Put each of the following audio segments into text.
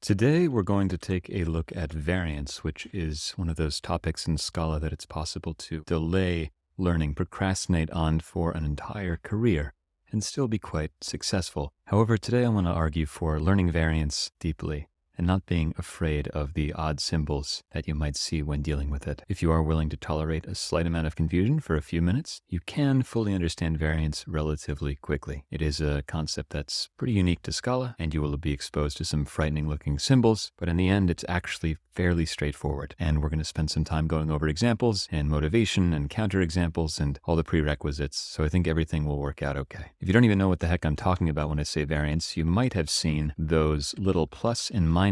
Today, we're going to take a look at variance, which is one of those topics in Scala that it's possible to delay learning, procrastinate on for an entire career, and still be quite successful. However, today I want to argue for learning variance deeply and not being afraid of the odd symbols that you might see when dealing with it. If you are willing to tolerate a slight amount of confusion for a few minutes, you can fully understand variance relatively quickly. It is a concept that's pretty unique to Scala, and you will be exposed to some frightening-looking symbols, but in the end, it's actually fairly straightforward. And we're going to spend some time going over examples and motivation and counterexamples and all the prerequisites, so I think everything will work out okay. If you don't even know what the heck I'm talking about when I say variance, you might have seen those little plus and minus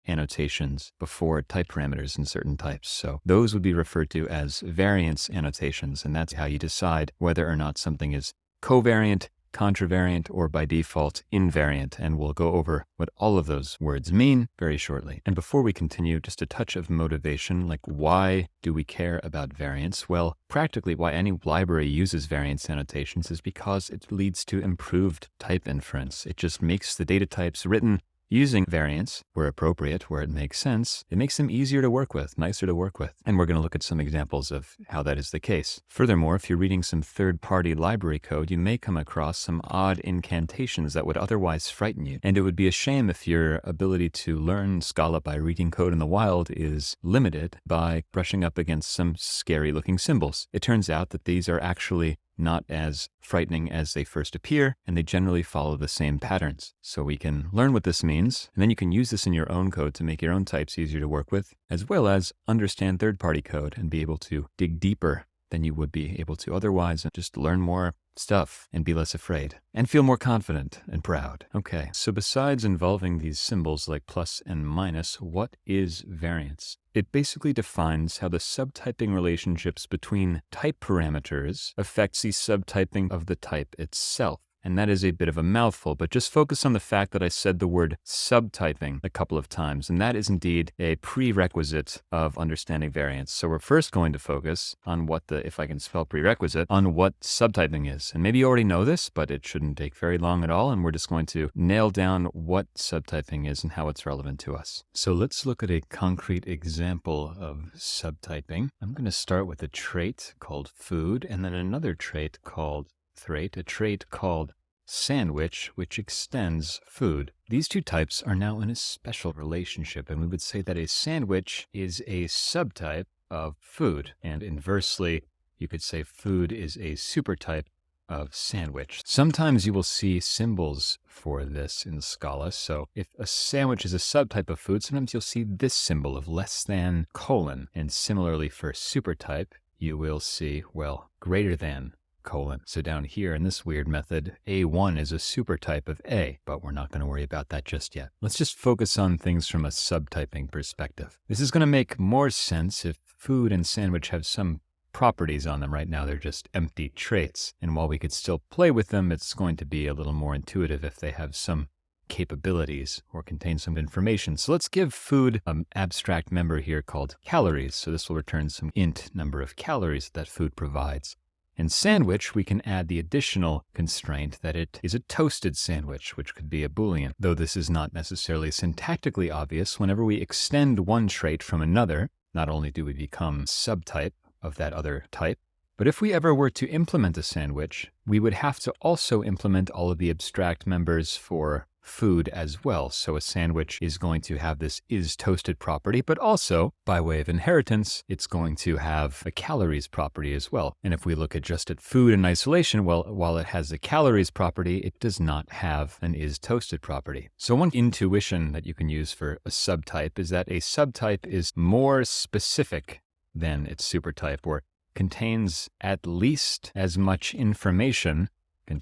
annotations before type parameters in certain types. So those would be referred to as variance annotations, and that's how you decide whether or not something is covariant, contravariant, or by default invariant, and we'll go over what all of those words mean very shortly. And before we continue, just a touch of motivation, like why do we care about variance? Well, practically why any library uses variance annotations is because it leads to improved type inference. It just makes the data types written using variance, where appropriate, where it makes sense, it makes them easier to work with, nicer to work with. And we're going to look at some examples of how that is the case. Furthermore, if you're reading some third-party library code, you may come across some odd incantations that would otherwise frighten you. And it would be a shame if your ability to learn Scala by reading code in the wild is limited by brushing up against some scary-looking symbols. It turns out that these are actually not as frightening as they first appear, and they generally follow the same patterns. So we can learn what this means, and then you can use this in your own code to make your own types easier to work with, as well as understand third-party code and be able to dig deeper than you would be able to otherwise, and just learn more stuff and be less afraid and feel more confident and proud. Okay, so besides involving these symbols like plus and minus, what is variance? It basically defines how the subtyping relationships between type parameters affects the subtyping of the type itself. And that is a bit of a mouthful, but just focus on the fact that I said the word subtyping a couple of times, and that is indeed a prerequisite of understanding variance. So we're first going to focus on what if I can spell prerequisite, on what subtyping is. And maybe you already know this, but it shouldn't take very long at all, and we're just going to nail down what subtyping is and how it's relevant to us. So let's look at a concrete example of subtyping. I'm going to start with a trait called food, and then another trait called a trait called sandwich, which extends food. These two types are now in a special relationship, and we would say that a sandwich is a subtype of food, and inversely, you could say food is a supertype of sandwich. Sometimes you will see symbols for this in Scala. So if a sandwich is a subtype of food, sometimes you'll see this symbol of less than colon. And similarly for supertype, you will see, well, greater than colon. So down here in this weird method, A1 is a supertype of A, but we're not going to worry about that just yet. Let's just focus on things from a subtyping perspective. This is going to make more sense if food and sandwich have some properties on them. Right now they're just empty traits, and while we could still play with them, it's going to be a little more intuitive if they have some capabilities or contain some information. So let's give food an abstract member here called calories. So this will return some int number of calories that food provides. In sandwich, we can add the additional constraint that it is a toasted sandwich, which could be a Boolean. Though this is not necessarily syntactically obvious, whenever we extend one trait from another, not only do we become subtype of that other type, but if we ever were to implement a sandwich, we would have to also implement all of the abstract members for food as well. So a sandwich is going to have this is toasted property, but also by way of inheritance, it's going to have a calories property as well. And if we look at just at food in isolation, well, while it has the calories property, it does not have an is toasted property. So one intuition that you can use for a subtype is that a subtype is more specific than its supertype, or contains at least as much information as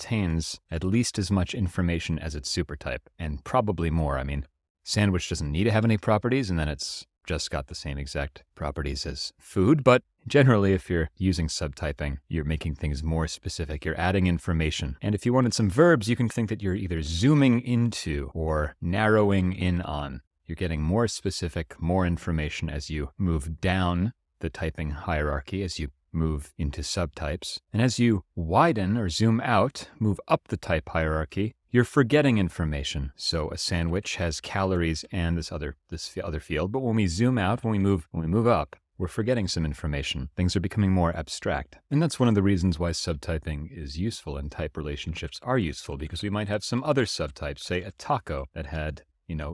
its supertype, and probably more. I mean, sandwich doesn't need to have any properties, and then it's just got the same exact properties as food. But generally, if you're using subtyping, you're making things more specific. You're adding information. And if you wanted some verbs, you can think that you're either zooming into or narrowing in on. You're getting more specific, more information as you move down the typing hierarchy, as you move into subtypes. And as you widen or zoom out, move up the type hierarchy, you're forgetting information. So a sandwich has calories and this other field, but when we zoom out, when we move up, we're forgetting some information. Things are becoming more abstract. And that's one of the reasons why subtyping is useful and type relationships are useful, because we might have some other subtypes, say a taco that had,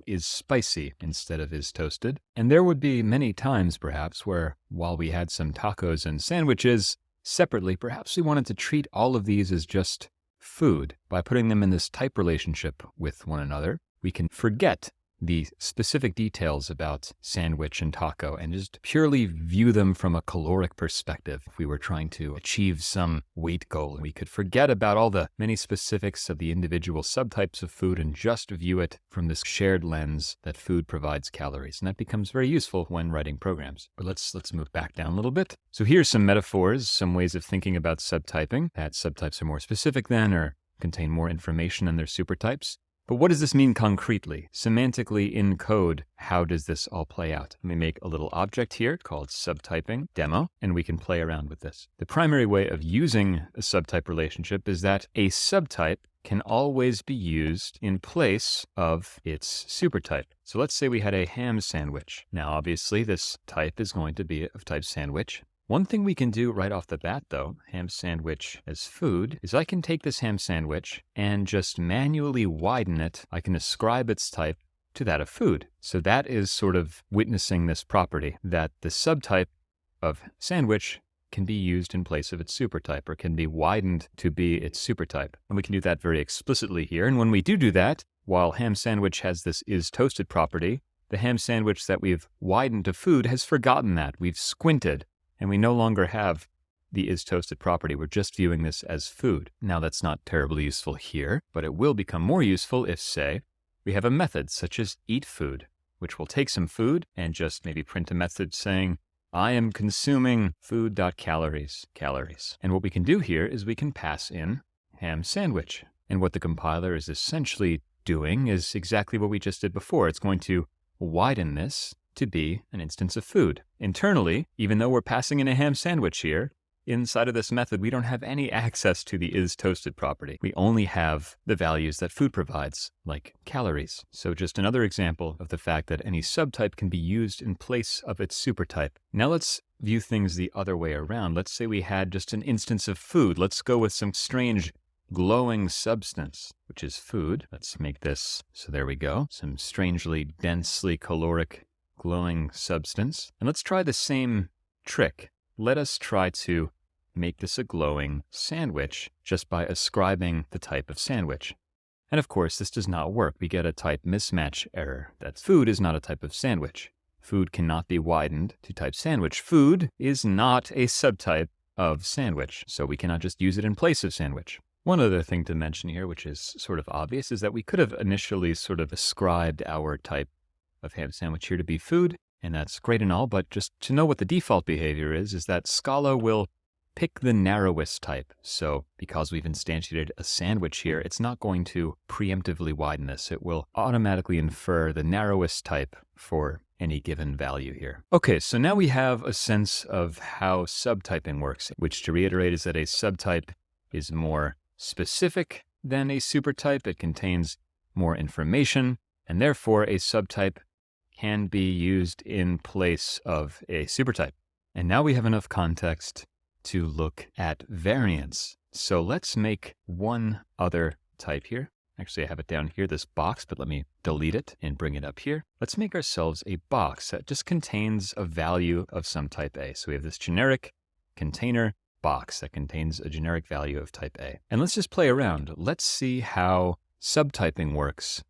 is spicy instead of is toasted. And there would be many times perhaps where while we had some tacos and sandwiches separately, perhaps we wanted to treat all of these as just food. By putting them in this type relationship with one another, we can forget the specific details about sandwich and taco and just purely view them from a caloric perspective. If we were trying to achieve some weight goal, we could forget about all the many specifics of the individual subtypes of food and just view it from this shared lens that food provides calories. And that becomes very useful when writing programs. But let's move back down a little bit. So here's some metaphors, some ways of thinking about subtyping, that subtypes are more specific than or contain more information than their supertypes. But what does this mean concretely? Semantically in code, how does this all play out? Let me make a little object here called subtyping demo, and we can play around with this. The primary way of using a subtype relationship is that a subtype can always be used in place of its supertype. So let's say we had a ham sandwich. Now, obviously, this type is going to be of type sandwich. One thing we can do right off the bat, though, ham sandwich as food, is I can take this ham sandwich and just manually widen it. I can ascribe its type to that of food. So that is sort of witnessing this property, that the subtype of sandwich can be used in place of its supertype, or can be widened to be its supertype. And we can do that very explicitly here. And when we do that, while ham sandwich has this is toasted property, the ham sandwich that we've widened to food has forgotten that. We've squinted. And we no longer have the is toasted property. We're just viewing this as food. Now, that's not terribly useful here, but it will become more useful if, say, we have a method such as eat food, which will take some food and just maybe print a method saying, I am consuming food.calories, calories. And what we can do here is we can pass in ham sandwich. And what the compiler is essentially doing is exactly what we just did before. It's going to widen this to be an instance of food. Internally, even though we're passing in a ham sandwich here, inside of this method, we don't have any access to the is toasted property. We only have the values that food provides, like calories. So just another example of the fact that any subtype can be used in place of its supertype. Now let's view things the other way around. Let's say we had just an instance of food. Let's go with some strange glowing substance, which is food. Let's make this, so there we go, some strangely densely caloric glowing substance. And let's try the same trick. Let us try to make this a glowing sandwich just by ascribing the type of sandwich. And of course, this does not work. We get a type mismatch error, that food is not a type of sandwich. Food cannot be widened to type sandwich. Food is not a subtype of sandwich, so we cannot just use it in place of sandwich. One other thing to mention here, which is sort of obvious, is that we could have initially sort of ascribed our type of ham sandwich here to be food, and that's great and all, but just to know what the default behavior is that Scala will pick the narrowest type. So because we've instantiated a sandwich here, it's not going to preemptively widen this. It will automatically infer the narrowest type for any given value here. Okay, so now we have a sense of how subtyping works, which, to reiterate, is that a subtype is more specific than a supertype. It contains more information, and therefore a subtype can be used in place of a supertype. And now we have enough context to look at variance. So let's make one other type here. Actually, I have it down here, this box, but let me delete it and bring it up here. Let's make ourselves a box that just contains a value of some type A. So we have this generic container box that contains a generic value of type A. And let's just play around. Let's see how subtyping works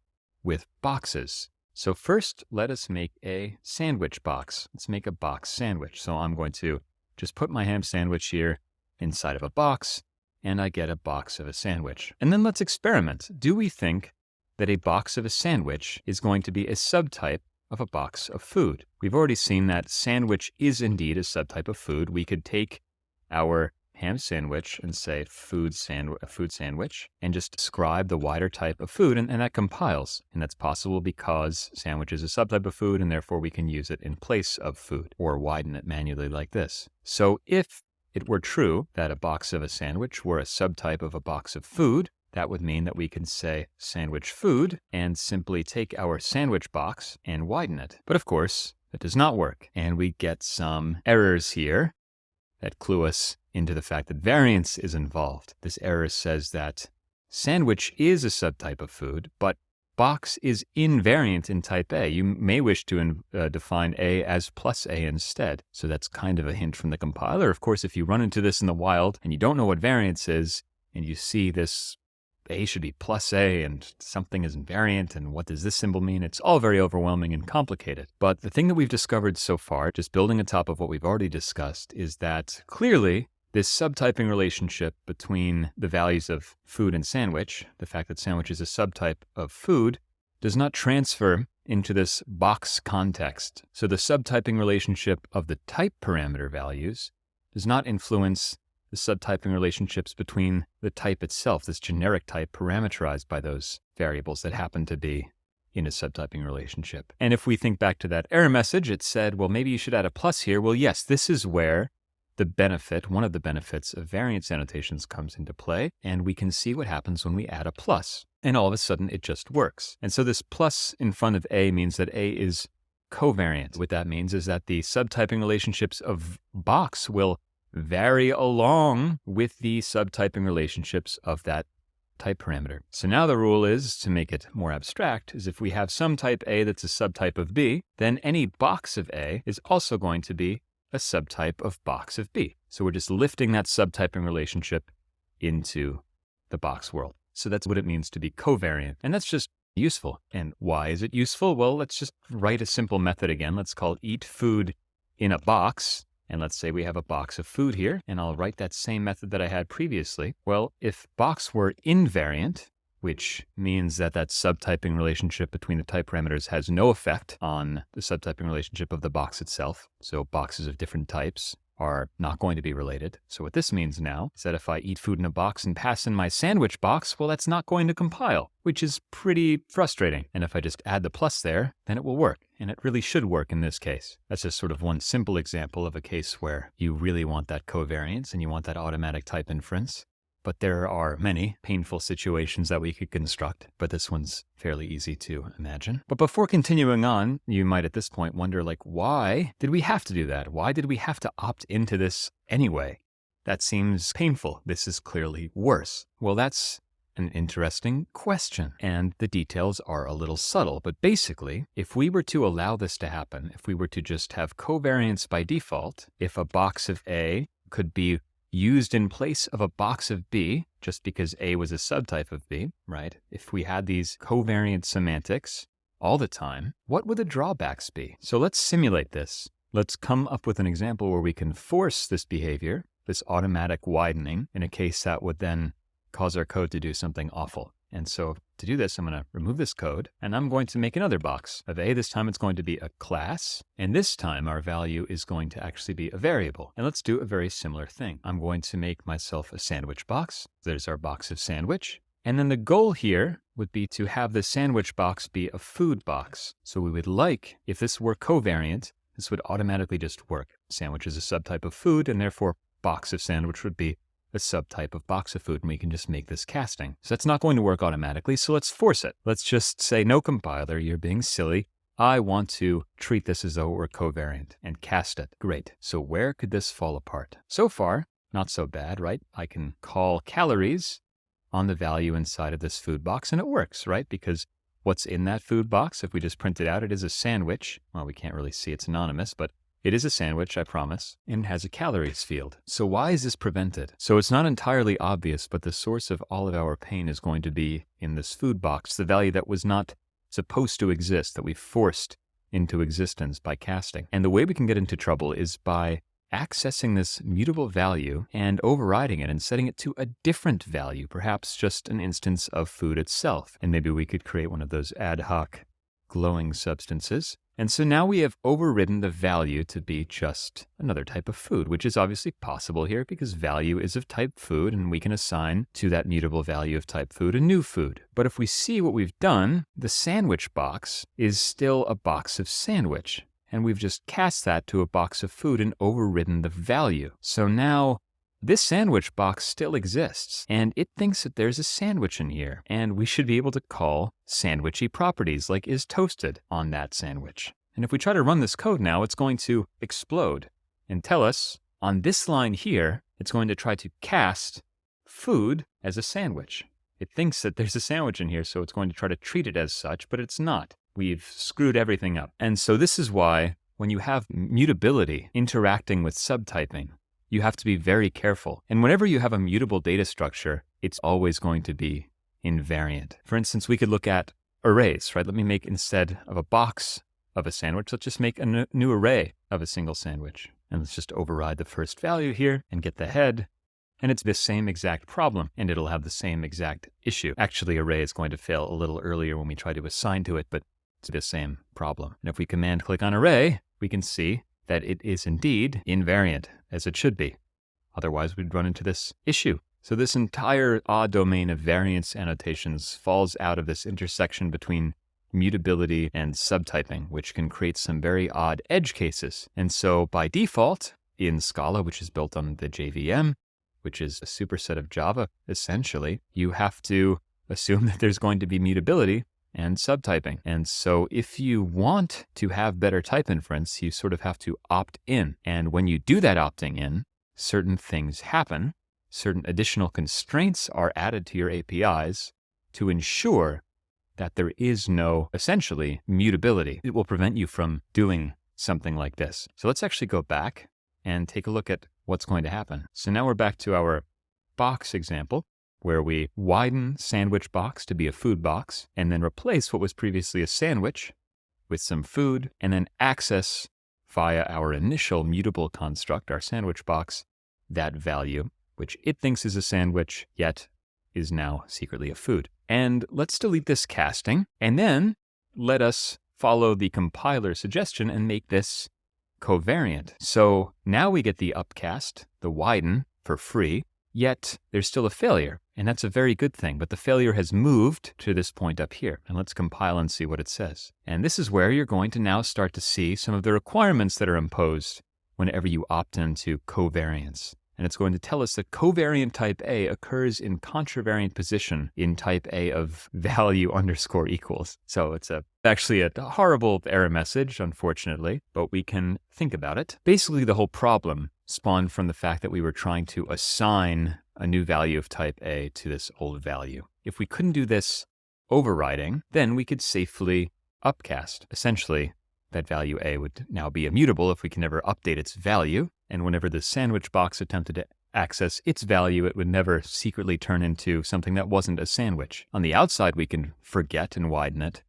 with boxes. So first, let us make a sandwich box. Let's make a box sandwich. So I'm going to just put my ham sandwich here inside of a box, and I get a box of a sandwich. And then let's experiment. Do we think that a box of a sandwich is going to be a subtype of a box of food? We've already seen that sandwich is indeed a subtype of food. We could take our ham sandwich and say food sandwich, and just ascribe the wider type of food, and that compiles. And that's possible because sandwich is a subtype of food, and therefore we can use it in place of food, or widen it manually like this. So if it were true that a box of a sandwich were a subtype of a box of food, that would mean that we can say sandwich food and simply take our sandwich box and widen it. But of course, that does not work. And we get some errors here that clue us into the fact that variance is involved. This error says that sandwich is a subtype of food, but box is invariant in type A. You may wish to define A as plus A instead. So that's kind of a hint from the compiler. Of course, if you run into this in the wild and you don't know what variance is, and you see this A should be plus A and something is invariant, and what does this symbol mean? It's all very overwhelming and complicated. But the thing that we've discovered so far, just building on top of what we've already discussed, is that clearly this subtyping relationship between the values of food and sandwich, the fact that sandwich is a subtype of food, does not transfer into this box context. So the subtyping relationship of the type parameter values does not influence the subtyping relationships between the type itself, this generic type parameterized by those variables that happen to be in a subtyping relationship. And if we think back to that error message, it said, well, maybe you should add a plus here. Well, yes, this is where the benefit, one of the benefits of variance annotations comes into play, and we can see what happens when we add a plus. And all of a sudden, it just works. And so this plus in front of A means that A is covariant. What that means is that the subtyping relationships of box will vary along with the subtyping relationships of that type parameter. So now the rule is, to make it more abstract, is if we have some type A that's a subtype of B, then any box of A is also going to be a subtype of box of B. So we're just lifting that subtyping relationship into the box world. So that's what it means to be covariant. And that's just useful. And why is it useful? Well, let's just write a simple method again. Let's call eat food in a box. And let's say we have a box of food here, and I'll write that same method that I had previously. Well, if box were invariant, which means that that subtyping relationship between the type parameters has no effect on the subtyping relationship of the box itself. So boxes of different types are not going to be related. So what this means now is that if I eat food in a box and pass in my sandwich box, well, that's not going to compile, which is pretty frustrating. And if I just add the plus there, then it will work. And it really should work in this case. That's just sort of one simple example of a case where you really want that covariance and you want that automatic type inference. But there are many painful situations that we could construct, but this one's fairly easy to imagine. But before continuing on, you might at this point wonder, why did we have to do that? Why did we have to opt into this anyway? That seems painful. This is clearly worse. Well, that's an interesting question, and the details are a little subtle. But basically, if we were to allow this to happen, if we were to just have covariance by default, if a box of A could be used in place of a box of B, just because A was a subtype of B, right? If we had these covariant semantics all the time, what would the drawbacks be? So let's simulate this. Let's come up with an example where we can force this behavior, this automatic widening, in a case that would then cause our code to do something awful. And so to do this, I'm going to remove this code, and I'm going to make another box of A. This time it's going to be a class, and this time our value is going to actually be a variable. And let's do a very similar thing. I'm going to make myself a sandwich box. There's our box of sandwich. And then the goal here would be to have the sandwich box be a food box. So we would like, if this were covariant, this would automatically just work. Sandwich is a subtype of food, and therefore box of sandwich would be a subtype of box of food, and we can just make this casting. So that's not going to work automatically, so let's force it. Let's just say, no compiler, you're being silly. I want to treat this as though it were covariant and cast it. Great. So where could this fall apart? So far, not so bad, right? I can call calories on the value inside of this food box, and it works, right? Because what's in that food box, if we just print it out, it is a sandwich. Well, we can't really see it's anonymous, but it is a sandwich, I promise, and it has a calories field. So why is this prevented? So it's not entirely obvious, but the source of all of our pain is going to be in this food box, the value that was not supposed to exist, that we forced into existence by casting. And the way we can get into trouble is by accessing this mutable value and overriding it and setting it to a different value, perhaps just an instance of food itself. And maybe we could create one of those ad hoc glowing substances. And so now we have overridden the value to be just another type of food, which is obviously possible here because value is of type food, and we can assign to that mutable value of type food a new food. But if we see what we've done, the sandwich box is still a box of sandwich, and we've just cast that to a box of food and overridden the value. So now this sandwich box still exists, and it thinks that there's a sandwich in here, and we should be able to call sandwichy properties like is toasted on that sandwich. And if we try to run this code now, it's going to explode and tell us on this line here, it's going to try to cast food as a sandwich. It thinks that there's a sandwich in here, so it's going to try to treat it as such, but it's not. We've screwed everything up. And so this is why when you have mutability interacting with subtyping, you have to be very careful. And whenever you have a mutable data structure, it's always going to be invariant. For instance, we could look at arrays, right? Let me make, instead of a box of a sandwich, let's just make a new array of a single sandwich. And let's just override the first value here and get the head. And it's the same exact problem, and it'll have the same exact issue. Actually, array is going to fail a little earlier when we try to assign to it, but it's the same problem. And if we command click on array, we can see that it is indeed invariant, as it should be. Otherwise, we'd run into this issue. So this entire odd domain of variance annotations falls out of this intersection between mutability and subtyping, which can create some very odd edge cases. And so by default, in Scala, which is built on the JVM, which is a superset of Java, essentially, you have to assume that there's going to be mutability and subtyping. And so if you want to have better type inference, you sort of have to opt in. And when you do that opting in, certain things happen. Certain additional constraints are added to your APIs to ensure that there is no, essentially, mutability. It will prevent you from doing something like this. So let's actually go back and take a look at what's going to happen. So now we're back to our box example, where we widen sandwich box to be a food box, and then replace what was previously a sandwich with some food, and then access via our initial mutable construct, our sandwich box, that value, which it thinks is a sandwich, yet is now secretly a food. And let's delete this casting, and then let us follow the compiler suggestion and make this covariant. So now we get the upcast, the widen, for free, yet there's still a failure, and that's a very good thing, but the failure has moved to this point up here. And let's compile and see what it says. And this is where you're going to now start to see some of the requirements that are imposed whenever you opt into covariance. And it's going to tell us that covariant type A occurs in contravariant position in type A of value underscore equals. So it's actually a horrible error message, unfortunately, but we can think about it. Basically, the whole problem spawned from the fact that we were trying to assign a new value of type A to this old value. If we couldn't do this overriding, then we could safely upcast. Essentially, that value A would now be immutable if we can never update its value. And whenever the sandwich box attempted to access its value, it would never secretly turn into something that wasn't a sandwich. On the outside, we can forget and widen it,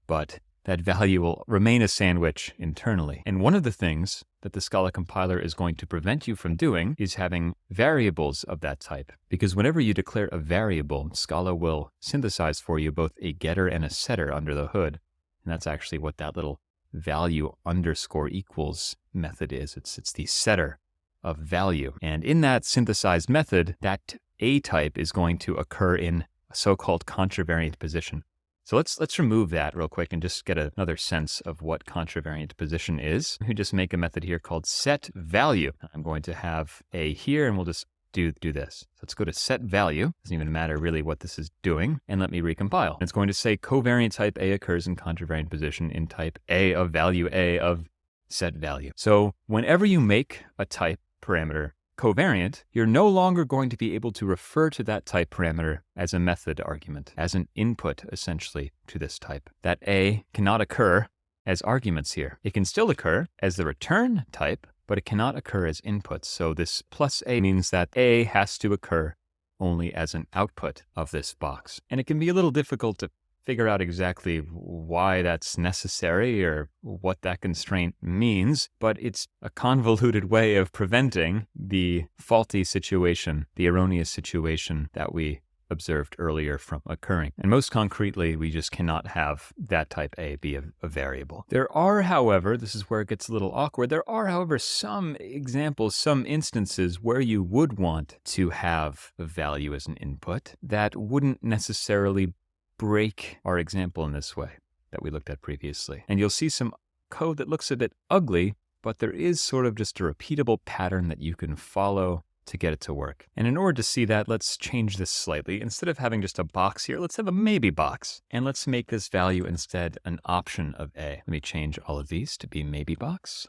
but that value will remain a sandwich internally. And one of the things that the Scala compiler is going to prevent you from doing is having variables of that type. Because whenever you declare a variable, Scala will synthesize for you both a getter and a setter under the hood. And that's actually what that little value underscore equals method is. It's the setter of value. And in that synthesized method, that A type is going to occur in a so-called contravariant position. So let's remove that real quick and just get another sense of what contravariant position is. We just make a method here called set value. I'm going to have A here, and we'll just do this. So let's go to set value. Doesn't even matter really what this is doing. And let me recompile. It's going to say covariant type A occurs in contravariant position in type A of value A of set value. So whenever you make a type parameter covariant, you're no longer going to be able to refer to that type parameter as a method argument, as an input essentially to this type. That A cannot occur as arguments here. It can still occur as the return type, but it cannot occur as inputs. So this plus A means that A has to occur only as an output of this box. And it can be a little difficult to figure out exactly why that's necessary or what that constraint means, but it's a convoluted way of preventing the faulty situation, the erroneous situation that we observed earlier from occurring. And most concretely, we just cannot have that type A be a variable. There are, however, this is where it gets a little awkward, there are, however, some examples, some instances where you would want to have a value as an input that wouldn't necessarily break our example in this way that we looked at previously. And you'll see some code that looks a bit ugly, but there is sort of just a repeatable pattern that you can follow to get it to work. And in order to see that, let's change this slightly. Instead of having just a box here, let's have a maybe box. And let's make this value instead an option of A. Let me change all of these to be maybe box.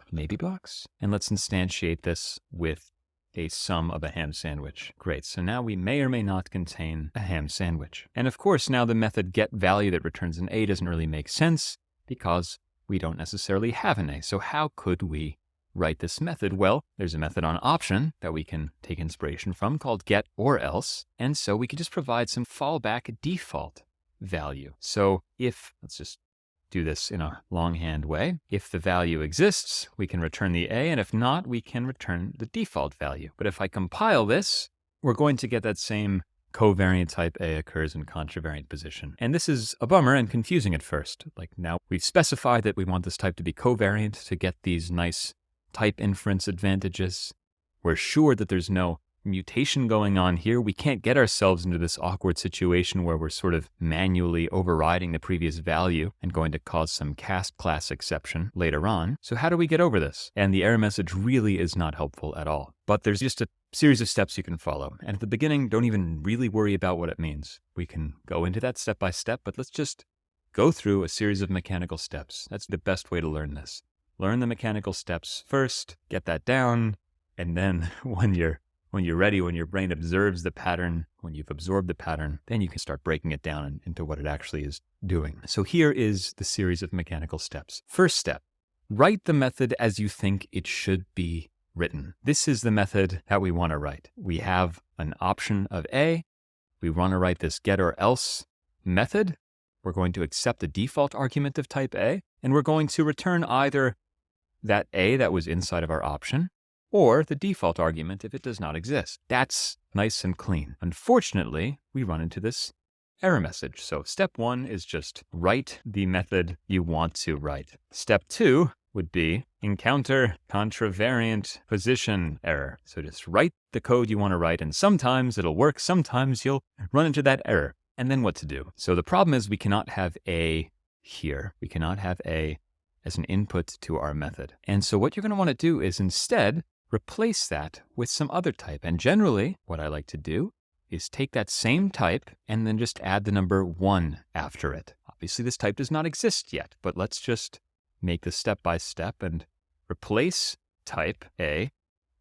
And let's instantiate this with a sum of a ham sandwich. Great, so now we may or may not contain a ham sandwich. And of course, now the method getValue that returns an A doesn't really make sense because we don't necessarily have an A. So how could we write this method? Well, there's a method on option that we can take inspiration from called getOrElse. And so we can just provide some fallback default value. So if, let's just do this in a longhand way. If the value exists, we can return the A, and if not, we can return the default value. But if I compile this, we're going to get that same covariant type A occurs in contravariant position. And this is a bummer and confusing at first. Like now we've specified that we want this type to be covariant to get these nice type inference advantages. We're sure that there's no mutation going on here. We can't get ourselves into this awkward situation where we're sort of manually overriding the previous value and going to cause some cast class exception later on. So how do we get over this? And the error message really is not helpful at all. But there's just a series of steps you can follow. And at the beginning, don't even really worry about what it means. We can go into that step by step, but let's just go through a series of mechanical steps. That's the best way to learn this. Learn the mechanical steps first, get that down, and then when you're ready, when your brain observes the pattern, when you've absorbed the pattern, then you can start breaking it down into what it actually is doing. So here is the series of mechanical steps. First step, write the method as you think it should be written. This is the method that we want to write. We have an option of A. We want to write this getOrElse method. We're going to accept the default argument of type A, and we're going to return either that A that was inside of our option, or the default argument if it does not exist. That's nice and clean. Unfortunately, we run into this error message. So step 1 is just write the method you want to write. Step 2 would be encounter contravariant position error. So just write the code you want to write, and sometimes it'll work, sometimes you'll run into that error. And then what to do? So the problem is we cannot have A here. We cannot have A as an input to our method. And so what you're going to want to do is instead replace that with some other type. And generally, what I like to do is take that same type and then just add the number 1 after it. Obviously, this type does not exist yet, but let's just make this step by step and replace type A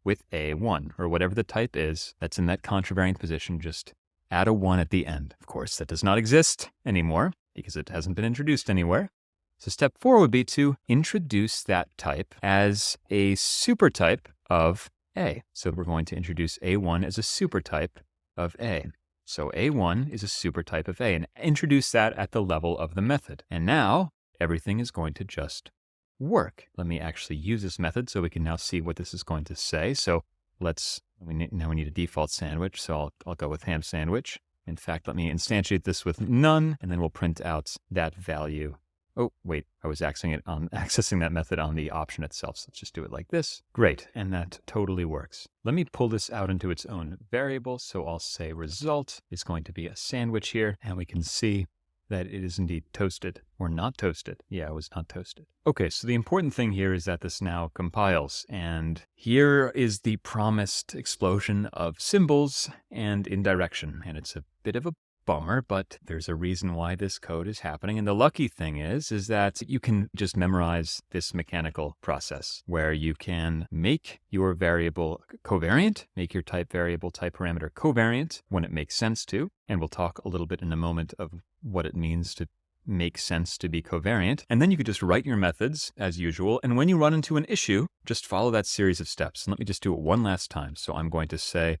with A1, or whatever the type is that's in that contravariant position. Just add a 1 at the end. Of course, that does not exist anymore because it hasn't been introduced anywhere. So step 4 would be to introduce that type as a supertype of A. So we're going to introduce A1 as a supertype of A. So A1 is a supertype of A, and introduce that at the level of the method. And now everything is going to just work. Let me actually use this method so we can now see what this is going to say. So now we need a default sandwich, so I'll go with ham sandwich. In fact, let me instantiate this with none, and then we'll print out that value. Oh, wait, I was accessing that method on the option itself. So let's just do it like this. Great, and that totally works. Let me pull this out into its own variable. So I'll say result is going to be a sandwich here, and we can see that it is indeed toasted or not toasted. Yeah, it was not toasted. Okay, so the important thing here is that this now compiles, and here is the promised explosion of symbols and indirection, and it's a bit of a bummer, but there's a reason why this code is happening. And the lucky thing is that you can just memorize this mechanical process where you can make your variable covariant, make your type variable type parameter covariant when it makes sense to. And we'll talk a little bit in a moment of what it means to make sense to be covariant. And then you could just write your methods as usual. And when you run into an issue, just follow that series of steps. And let me just do it one last time. So I'm going to say,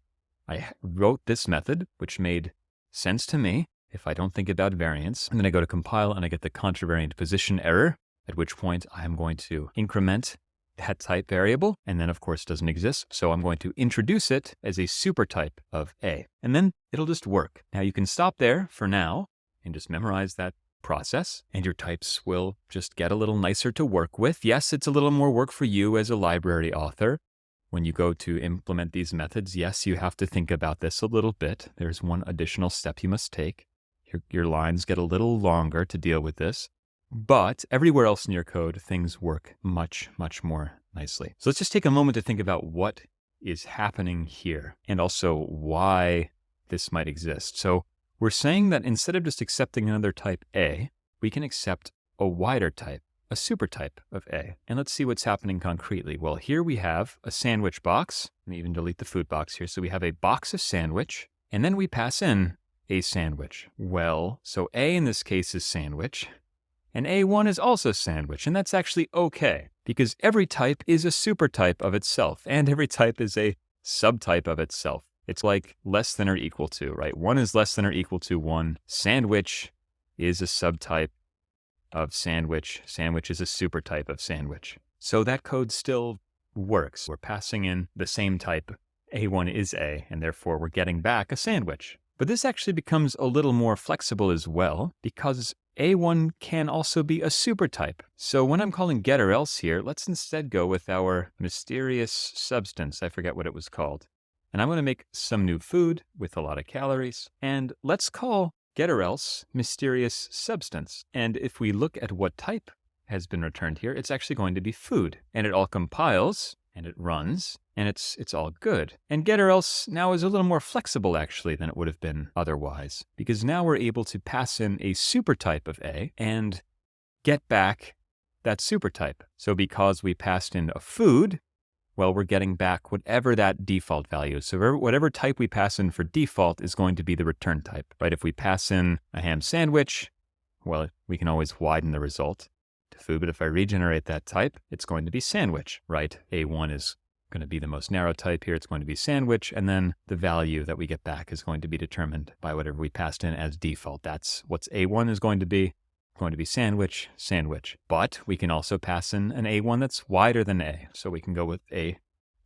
I wrote this method, which made sense to me if I don't think about variance. And then I go to compile and I get the contravariant position error, at which point I'm going to increment that type variable. And then of course it doesn't exist. So I'm going to introduce it as a supertype of A. And then it'll just work. Now you can stop there for now and just memorize that process, and your types will just get a little nicer to work with. Yes, it's a little more work for you as a library author. When you go to implement these methods, yes, you have to think about this a little bit. There's one additional step you must take. Your lines get a little longer to deal with this, but everywhere else in your code, things work much, much more nicely. So let's just take a moment to think about what is happening here, and also why this might exist. So we're saying that instead of just accepting another type A, we can accept a wider type, a supertype of A. And let's see what's happening concretely. Well, here we have a sandwich box. Let me even delete the food box here. So we have a box of sandwich, and then we pass in a sandwich. Well, so A in this case is sandwich, and A1 is also sandwich, and that's actually okay, because every type is a supertype of itself, and every type is a subtype of itself. It's like less than or equal to, right? 1 is less than or equal to 1. Sandwich is a subtype of sandwich. Sandwich is a supertype of sandwich. So that code still works. We're passing in the same type. A1 is A, and therefore we're getting back a sandwich. But this actually becomes a little more flexible as well, because A1 can also be a supertype. So when I'm calling get or else here, let's instead go with our mysterious substance. I forget what it was called. And I'm going to make some new food with a lot of calories. And let's call get or else mysterious substance. And if we look at what type has been returned here, it's actually going to be food. And it all compiles, and it runs, and it's all good. And get or else now is a little more flexible, actually, than it would have been otherwise, because now we're able to pass in a supertype of A and get back that supertype. So because we passed in a food, well, we're getting back whatever that default value is. So whatever type we pass in for default is going to be the return type, right? If we pass in a ham sandwich, well, we can always widen the result to food, but if I regenerate that type, it's going to be sandwich, right? A1 is going to be the most narrow type here. It's going to be sandwich, and then the value that we get back is going to be determined by whatever we passed in as default. That's what A1 is going to be sandwich, sandwich. But we can also pass in an A1 that's wider than A. So we can go with a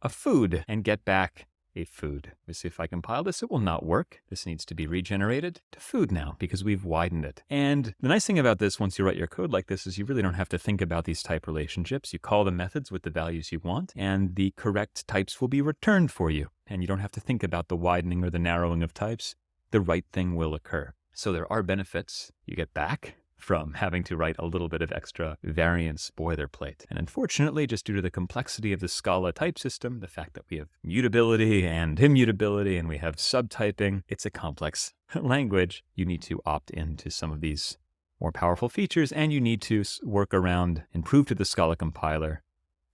food and get back a food. Obviously, if I compile this, it will not work. This needs to be regenerated to food now because we've widened it. And the nice thing about this, once you write your code like this, is you really don't have to think about these type relationships. You call the methods with the values you want, and the correct types will be returned for you. And you don't have to think about the widening or the narrowing of types. The right thing will occur. So there are benefits you get back from having to write a little bit of extra variance boilerplate. And unfortunately, just due to the complexity of the Scala type system, the fact that we have mutability and immutability and we have subtyping, it's a complex language. You need to opt into some of these more powerful features, and you need to work around and prove to the Scala compiler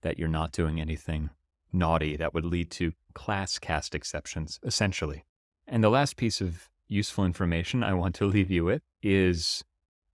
that you're not doing anything naughty that would lead to class cast exceptions, essentially. And the last piece of useful information I want to leave you with is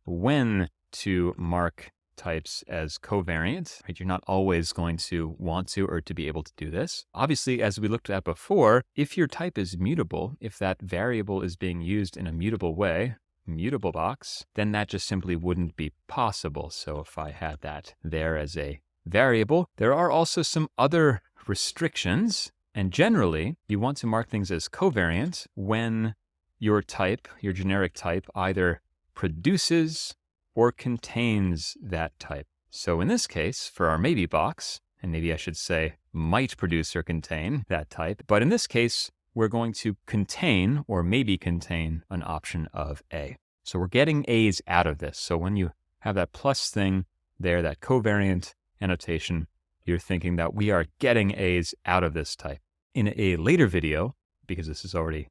when to mark types as covariant, right? You're not always going to want to or to be able to do this. Obviously, as we looked at before, if your type is mutable, if that variable is being used in a mutable way, mutable box, then that just simply wouldn't be possible. So if I had that there as a variable, there are also some other restrictions. And generally, you want to mark things as covariant when your type, your generic type, either produces or contains that type. So in this case, for our maybe box, and maybe I should say might produce or contain that type, but in this case, we're going to contain or maybe contain an option of A. So we're getting A's out of this. So when you have that plus thing there, that covariant annotation, you're thinking that we are getting A's out of this type. In a later video, because this has already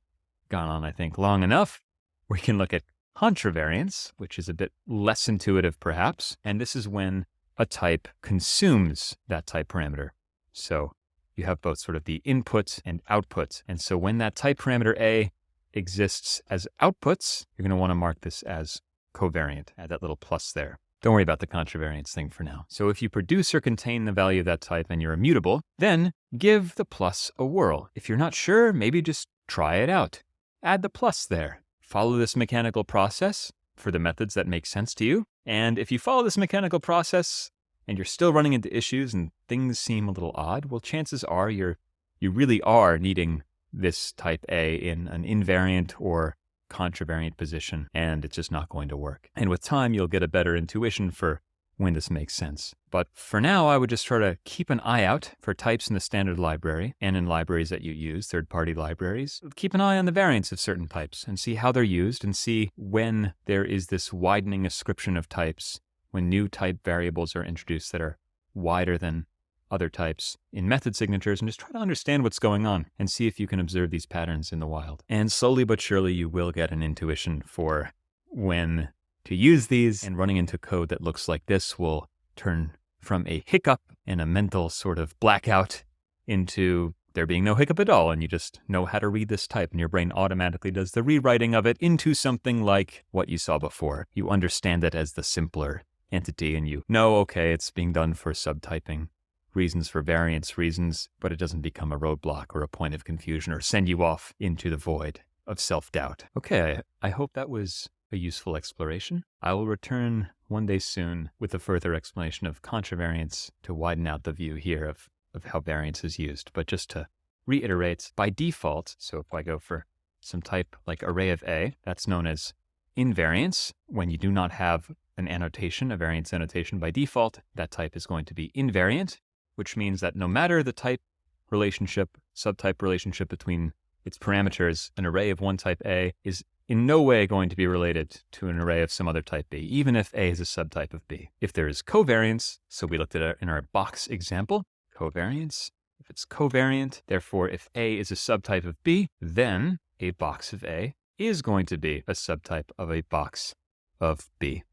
gone on, I think, long enough, we can look at contravariance, which is a bit less intuitive perhaps, and this is when a type consumes that type parameter. So you have both sort of the input and output, and so when that type parameter A exists as outputs, you're going to want to mark this as covariant. Add that little plus there. Don't worry about the contravariance thing for now. So if you produce or contain the value of that type and you're immutable, then give the plus a whirl. If you're not sure, maybe just try it out. Add the plus there. Follow this mechanical process for the methods that make sense to you. And if you follow this mechanical process and you're still running into issues and things seem a little odd, well, chances are you really are needing this type A in an invariant or contravariant position, and it's just not going to work. And with time, you'll get a better intuition for when this makes sense. But for now, I would just try to keep an eye out for types in the standard library and in libraries that you use, third-party libraries. Keep an eye on the variants of certain types and see how they're used and see when there is this widening ascription of types, when new type variables are introduced that are wider than other types in method signatures and just try to understand what's going on and see if you can observe these patterns in the wild. And slowly but surely you will get an intuition for when to use these, and running into code that looks like this will turn from a hiccup and a mental sort of blackout into there being no hiccup at all, and you just know how to read this type, and your brain automatically does the rewriting of it into something like what you saw before. You understand it as the simpler entity, and you know, okay, it's being done for subtyping reasons, for variance reasons, but it doesn't become a roadblock or a point of confusion or send you off into the void of self-doubt. Okay, I hope that was a useful exploration. I will return one day soon with a further explanation of contravariance to widen out the view here of how variance is used. But just to reiterate, by default, so if I go for some type like array of A, that's known as invariance. When you do not have an annotation, a variance annotation by default, that type is going to be invariant, which means that no matter the type relationship, subtype relationship between its parameters, an array of one type A is in no way going to be related to an array of some other type B, even if A is a subtype of B. If there is covariance, so we looked at it in our box example, covariance, if it's covariant, therefore if A is a subtype of B, then a box of A is going to be a subtype of a box of B.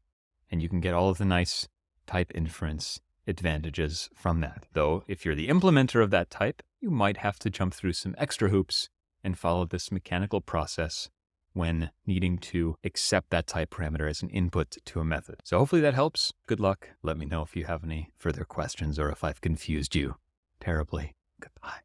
And you can get all of the nice type inference advantages from that. Though if you're the implementer of that type, you might have to jump through some extra hoops and follow this mechanical process when needing to accept that type parameter as an input to a method. So hopefully that helps. Good luck. Let me know if you have any further questions or if I've confused you terribly. Goodbye.